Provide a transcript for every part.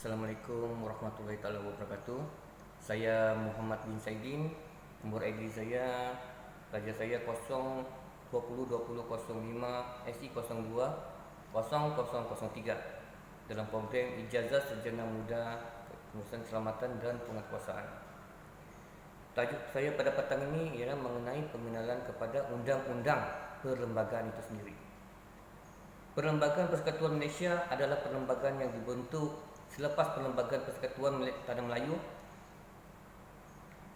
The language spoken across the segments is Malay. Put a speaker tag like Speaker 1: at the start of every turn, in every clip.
Speaker 1: Assalamualaikum warahmatullahi wabarakatuh. Saya Muhammad bin Saidin. Nomor ID saya Raja saya 0202005 SI 02 0003 dalam program Ijazah Sarjana Muda Pengurusan Keselamatan dan Penguatkuasaan. Tajuk saya pada petang ini ialah mengenai pengenalan kepada undang-undang perlembagaan itu sendiri. Perlembagaan Persekutuan Malaysia adalah perlembagaan yang dibentuk selepas Perlembagaan Persekutuan Tanah Melayu.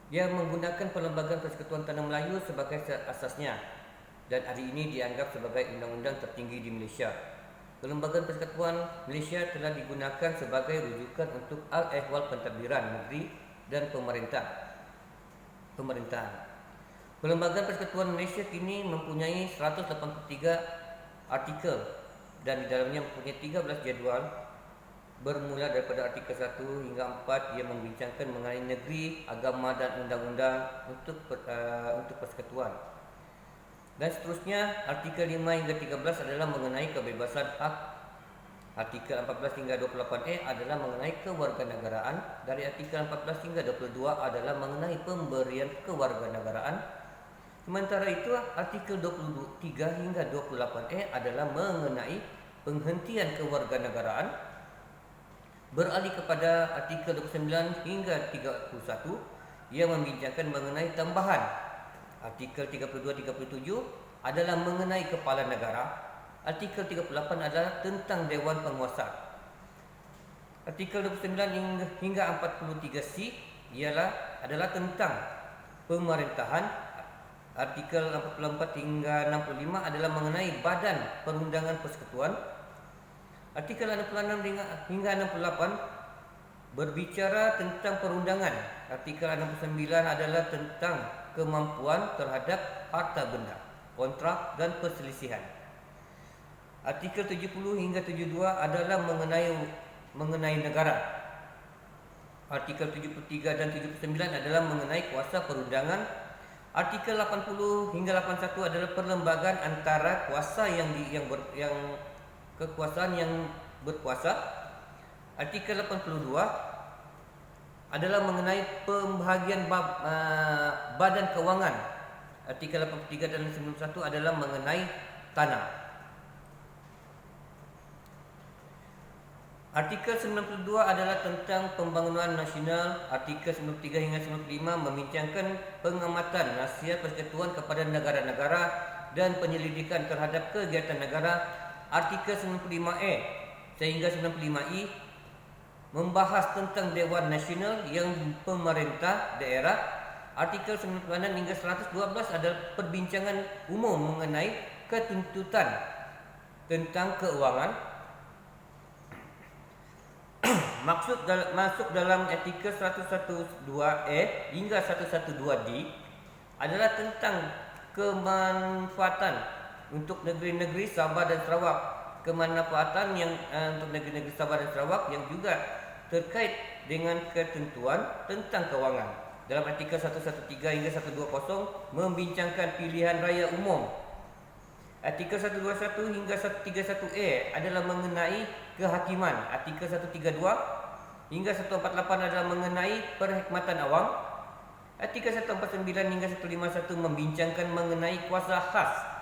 Speaker 1: Dia menggunakan Perlembagaan Persekutuan Tanah Melayu sebagai asasnya dan hari ini dianggap sebagai undang-undang tertinggi di Malaysia. Perlembagaan Persekutuan Malaysia telah digunakan sebagai rujukan untuk al-ehwal pentadbiran negeri dan pemerintahan. Perlembagaan Persekutuan Malaysia kini mempunyai 183 artikel dan di dalamnya mempunyai 13 jadual. Bermula daripada artikel 1 hingga 4 ia membincangkan mengenai negeri, agama dan undang-undang untuk persekutuan. Dan seterusnya artikel 5 hingga 13 adalah mengenai kebebasan hak. Artikel 14 hingga 28A adalah mengenai kewarganegaraan. Dari artikel 14 hingga 22 adalah mengenai pemberian kewarganegaraan. Sementara itu artikel 23 hingga 28A adalah mengenai penghentian kewarganegaraan. Beralih kepada artikel 29 hingga 31 ia membincangkan mengenai tambahan. Artikel 32-37 adalah mengenai kepala negara. Artikel 38 adalah tentang Dewan Penguasa. Artikel 29 hingga 43C adalah tentang pemerintahan. Artikel 44 hingga 65 adalah mengenai Badan Perundangan Persekutuan. Artikel 66 hingga 68 berbicara tentang perundangan. Artikel 69 adalah tentang kemampuan terhadap harta benda, kontrak dan perselisihan. Artikel 70 hingga 72 adalah mengenai negara. Artikel 73 dan 79 adalah mengenai kuasa perundangan. Artikel 80 hingga 81 adalah perlembagaan antara kuasa kekuasaan yang berkuasa. Artikel 82 adalah mengenai pembahagian badan kewangan. Artikel 83 dan 91 adalah mengenai tanah. Artikel 92 adalah tentang pembangunan nasional. Artikel 93 hingga 95 membincangkan pengamatan nasihat persekutuan kepada negara-negara dan penyelidikan terhadap kegiatan negara. Artikel 95A sehingga 95I membahas tentang Dewan Nasional yang pemerintah daerah. Artikel 96 hingga 112 adalah perbincangan umum mengenai ketuntutan tentang keuangan. Masuk dalam artikel 112A hingga 112D adalah tentang kemanfaatan untuk negeri-negeri Sabah dan Sarawak. Kemanfaatan yang untuk negeri-negeri Sabah dan Sarawak yang juga terkait dengan ketentuan tentang kewangan. Dalam artikel 113 hingga 120 membincangkan pilihan raya umum. Artikel 121 hingga 131A adalah mengenai kehakiman. Artikel 132 hingga 148 adalah mengenai perkhidmatan awam. Artikel 149 hingga 151 membincangkan mengenai kuasa khas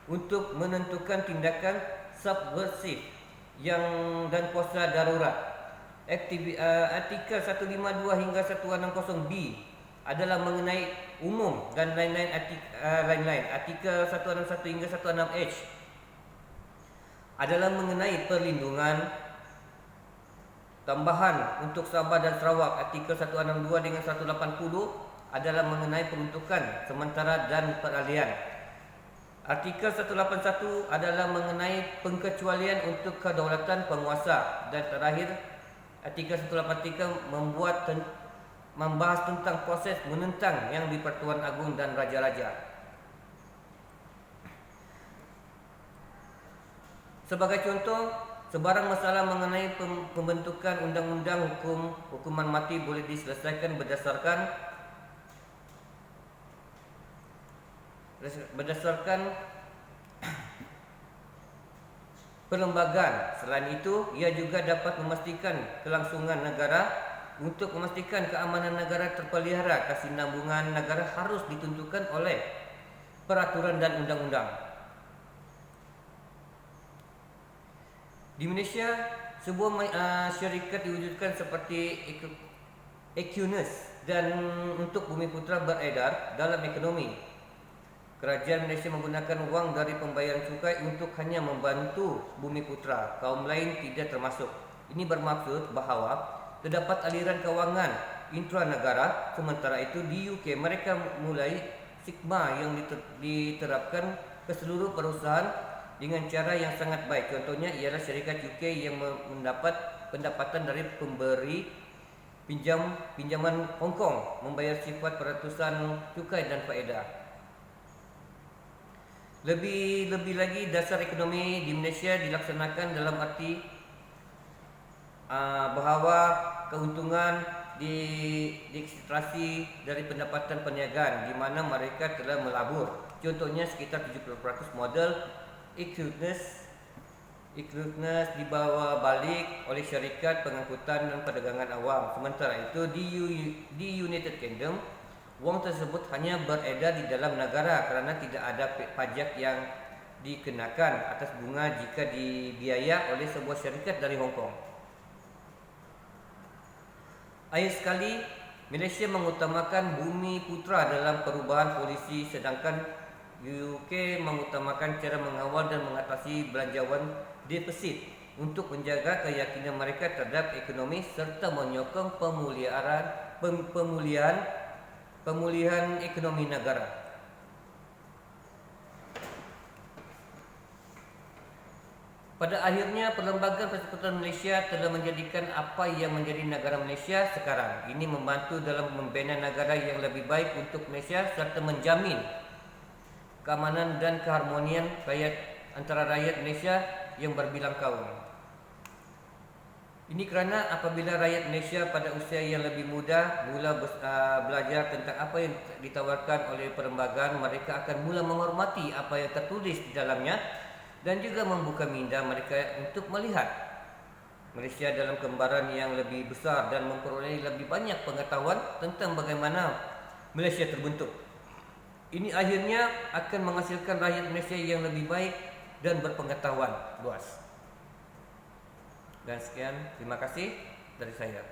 Speaker 1: untuk menentukan tindakan subversif dan kuasa darurat. Artikel 152 hingga 160B adalah mengenai umum dan lain-lain. Artikel 161 hingga 166H adalah mengenai perlindungan tambahan untuk Sabah dan Sarawak. Artikel 162 dengan 180 adalah mengenai peruntukan sementara dan peralihan. Artikel 181 adalah mengenai pengkecualian untuk kedaulatan penguasa. Dan terakhir, artikel 183 membahas tentang proses menentang yang di-Pertuan Agong dan Raja-Raja. Sebagai contoh, sebarang masalah mengenai pembentukan undang-undang hukuman mati boleh diselesaikan berdasarkan perlembagaan. Selain itu, ia juga dapat memastikan kelangsungan negara. Untuk memastikan keamanan negara terpelihara, kesinambungan negara harus ditentukan oleh peraturan dan undang-undang. Di Malaysia, sebuah syarikat diwujudkan seperti Equinus dan untuk Bumi Putra beredar dalam ekonomi. Kerajaan Malaysia menggunakan wang dari pembayaran cukai untuk hanya membantu Bumi Putra. Kaum lain tidak termasuk. Ini bermaksud bahawa terdapat aliran kewangan intranegara. Sementara itu di UK mereka mulai sigma yang diterapkan ke seluruh perusahaan dengan cara yang sangat baik. Contohnya ialah syarikat UK yang mendapat pendapatan dari pemberi pinjaman Hong Kong membayar sifat peratusan cukai dan faedah. Lebih lagi, dasar ekonomi di Malaysia dilaksanakan dalam arti bahawa keuntungan diekstraksi dari pendapatan perniagaan di mana mereka telah melabur. Contohnya sekitar 70% model Equinus dibawa balik oleh syarikat pengangkutan dan perdagangan awam. Sementara itu di United Kingdom, wang tersebut hanya beredar di dalam negara kerana tidak ada pajak yang dikenakan atas bunga jika dibiaya oleh sebuah syarikat dari Hong Kong. Akhir sekali, Malaysia mengutamakan Bumi Putra dalam perubahan polisi, sedangkan UK mengutamakan cara mengawal dan mengatasi belanjawan defisit untuk menjaga keyakinan mereka terhadap ekonomi serta menyokong pemulihan ekonomi negara. Pada akhirnya, Perlembagaan Persekutuan Malaysia telah menjadikan apa yang menjadi negara Malaysia sekarang. Ini membantu dalam membina negara yang lebih baik untuk Malaysia serta menjamin keamanan dan keharmonian antara rakyat Malaysia yang berbilang kaum. Ini kerana apabila rakyat Malaysia pada usia yang lebih muda mula belajar tentang apa yang ditawarkan oleh perlembagaan, mereka akan mula menghormati apa yang tertulis di dalamnya dan juga membuka minda mereka untuk melihat Malaysia dalam gambaran yang lebih besar dan memperoleh lebih banyak pengetahuan tentang bagaimana Malaysia terbentuk. Ini akhirnya akan menghasilkan rakyat Malaysia yang lebih baik dan berpengetahuan luas. Dan sekian, terima kasih dari saya.